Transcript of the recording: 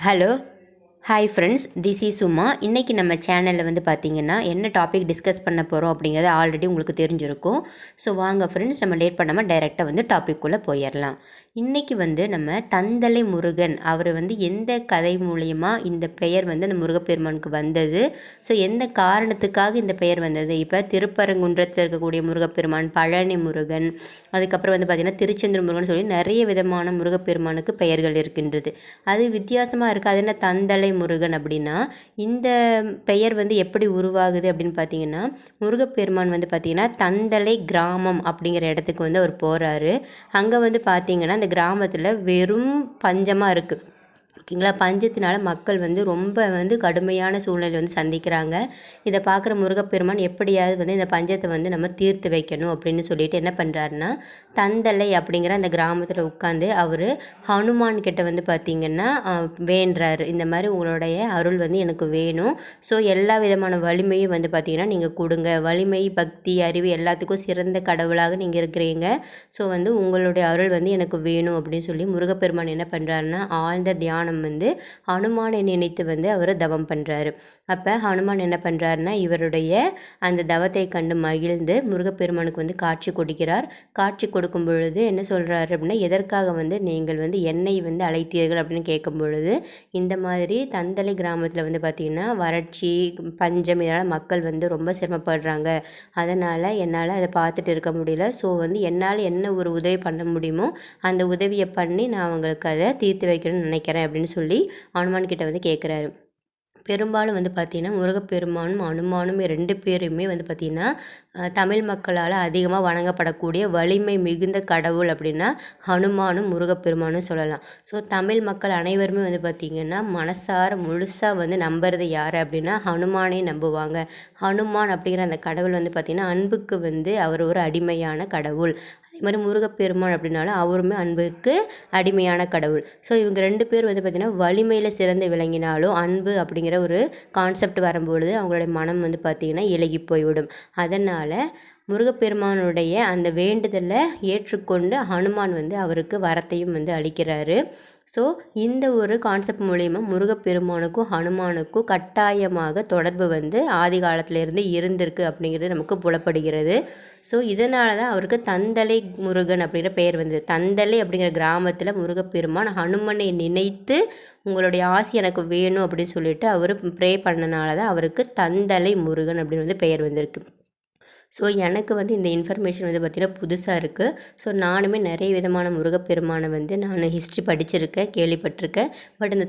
Hello hi friends, this is சும்மா. இன்றைக்கி நம்ம சேனலில் வந்து பார்த்திங்கன்னா என்ன டாபிக் டிஸ்கஸ் பண்ண போகிறோம் அப்படிங்கிறது ஆல்ரெடி உங்களுக்கு தெரிஞ்சிருக்கும். ஸோ வாங்க ஃப்ரெண்ட்ஸ், நம்ம லேட் பண்ணாமல் டைரெக்டாக வந்து டாபிக்குள்ளே போயிடலாம். இன்றைக்கி வந்து நம்ம தந்தலை முருகன் அவர் வந்து எந்த கதை மூலயமா இந்த பெயர் வந்து அந்த முருகப்பெருமானுக்கு வந்தது, ஸோ எந்த காரணத்துக்காக இந்த பெயர் வந்தது. இப்போ திருப்பரங்குன்றத்தில் இருக்கக்கூடிய முருகப்பெருமான், பழனி முருகன், அதுக்கப்புறம் வந்து பார்த்திங்கன்னா திருச்செந்தூர் முருகன் சொல்லி நிறைய விதமான முருகப்பெருமானுக்கு பெயர்கள் இருக்கின்றது. அது வித்தியாசமாக இருக்குது. அது என்ன தந்தலை முருகன் அப்படின்னா, இந்த பெயர் வந்து எப்படி உருவாகுது அப்படின்னு பார்த்தீங்கன்னா, முருகப்பெருமான் வந்து பார்த்திங்கன்னா தந்தலை கிராமம் அப்படிங்கிற இடத்துக்கு வந்து அவர் போகிறாரு. அங்கே வந்து பார்த்திங்கன்னா அந்த கிராமத்தில் வெறும் பஞ்சமாக இருக்குது. ஓகேங்களா. பஞ்சத்தினால மக்கள் வந்து ரொம்ப வந்து கடுமையான சூழ்நிலை வந்து சந்திக்கிறாங்க. இதை பார்க்குற முருகப்பெருமான் எப்படியாவது வந்து இந்த பஞ்சத்தை வந்து நம்ம தீர்த்து வைக்கணும் அப்படின்னு சொல்லிட்டு என்ன பண்ணுறாருன்னா, தந்தலை அப்படிங்கிற அந்த கிராமத்தில் உட்காந்து அவர் ஹனுமான் கிட்ட வந்து பார்த்திங்கன்னா வேண்டுறாரு. இந்த மாதிரி உங்களுடைய அருள் வந்து எனக்கு வேணும். ஸோ எல்லா விதமான வலிமையும் வந்து பார்த்திங்கன்னா நீங்கள் கொடுங்க. வலிமை, பக்தி, அறிவு எல்லாத்துக்கும் சிறந்த கடவுளாக நீங்கள் இருக்கிறீங்க. ஸோ வந்து உங்களுடைய அருள் வந்து எனக்கு வேணும் அப்படின்னு சொல்லி முருகப்பெருமான் என்ன பண்ணுறாருன்னா, ஆழ்ந்த தியானம் வந்து ஹனுமானை நினைத்து வந்து அவர் தவம் பண்ணுறாரு. அப்போ ஹனுமான் என்ன பண்ணுறாருன்னா, இவருடைய அந்த தவத்தை கண்டு மகிழ்ந்து முருகப்பெருமானுக்கு வந்து காட்சி கொடுக்கிறார். காட்சி கொடுக்கும் பொழுது என்ன சொல்கிறாரு அப்படின்னா, எதற்காக வந்து நீங்கள் வந்து என்னை வந்து அழைத்தீர்கள் அப்படின்னு கேட்கும் பொழுது, இந்த மாதிரி தந்தலை கிராமத்தில் வந்து பார்த்திங்கன்னா வறட்சி, பஞ்சம், இதனால் மக்கள் வந்து ரொம்ப சிரமப்படுறாங்க. அதனால் என்னால் அதை பார்த்துட்டு இருக்க முடியல. ஸோ வந்து என்னால் என்ன ஒரு உதவி பண்ண முடியுமோ அந்த உதவியை பண்ணி நான் அவங்களுக்கு அதை தீர்த்து வைக்கணும்னு நினைக்கிறேன் அப்படின்னு சொல்லி ஹனுமான் கிட்ட வந்து கேட்குறாரு. பெரும்பாலும் வந்து பார்த்திங்கன்னா முருகப்பெருமானும் ஹனுமானும் 2 பேருமே வந்து பார்த்திங்கன்னா தமிழ் மக்களால் அதிகமாக வணங்கப்படக்கூடிய வலிமை மிகுந்த கடவுள் அப்படின்னா ஹனுமானும் முருகப்பெருமானும் சொல்லலாம். ஸோ தமிழ் மக்கள் அனைவருமே வந்து பார்த்திங்கன்னா மனசார முழுசாக வந்து நம்புறது யார் அப்படின்னா ஹனுமானே நம்புவாங்க. ஹனுமான் அப்படிங்கிற அந்த கடவுள் வந்து பார்த்திங்கன்னா அன்புக்கு வந்து அவர் ஒரு அடிமையான கடவுள். அதே மாதிரி முருகப்பெருமான் அப்படின்னாலும் அவருமே அன்புக்கு அடிமையான கடவுள். ஸோ இவங்க 2 பேர் வந்து பார்த்திங்கன்னா வலிமையில் சிறந்து விளங்கினாலும் அன்பு அப்படிங்கிற ஒரு கான்செப்ட் வரும்பொழுது அவங்களுடைய மனம் வந்து பார்த்திங்கன்னா இலகி போய்விடும். அதனால் முருகப்பெருமானுடைய அந்த வேண்டுதலை ஏற்றுக்கொண்டு ஹனுமான் வந்து அவருக்கு வரத்தையும் வந்து அளிக்கிறாரு. ஸோ இந்த ஒரு கான்செப்ட் மூலயமா முருகப்பெருமானுக்கும் ஹனுமானுக்கும் கட்டாயமாக தொடர்பு வந்து ஆதி காலத்திலேருந்து இருந்திருக்கு அப்படிங்கிறது நமக்கு புலப்படுகிறது. ஸோ இதனால தான் அவருக்கு தந்தலை முருகன் அப்படிங்கிற பெயர் வந்தது. தந்தலை அப்படிங்கிற கிராமத்தில் முருகப்பெருமான் ஹனுமனை நினைத்து உங்களுடைய ஆசி எனக்கு வேணும் அப்படின்னு சொல்லிட்டு அவர் ப்ரே பண்ணனால தான் அவருக்கு தந்தலை முருகன் அப்படின்னு வந்து பெயர் வந்திருக்கு. ஸோ எனக்கு வந்து இந்த இன்ஃபர்மேஷன் வந்து பார்த்திங்கன்னா புதுசாக இருக்குது. ஸோ நானுமே நிறைய விதமான முருகப்பெருமானை வந்து நான் ஹிஸ்ட்ரி படிச்சிருக்கேன், கேள்விப்பட்டிருக்கேன். பட் இந்த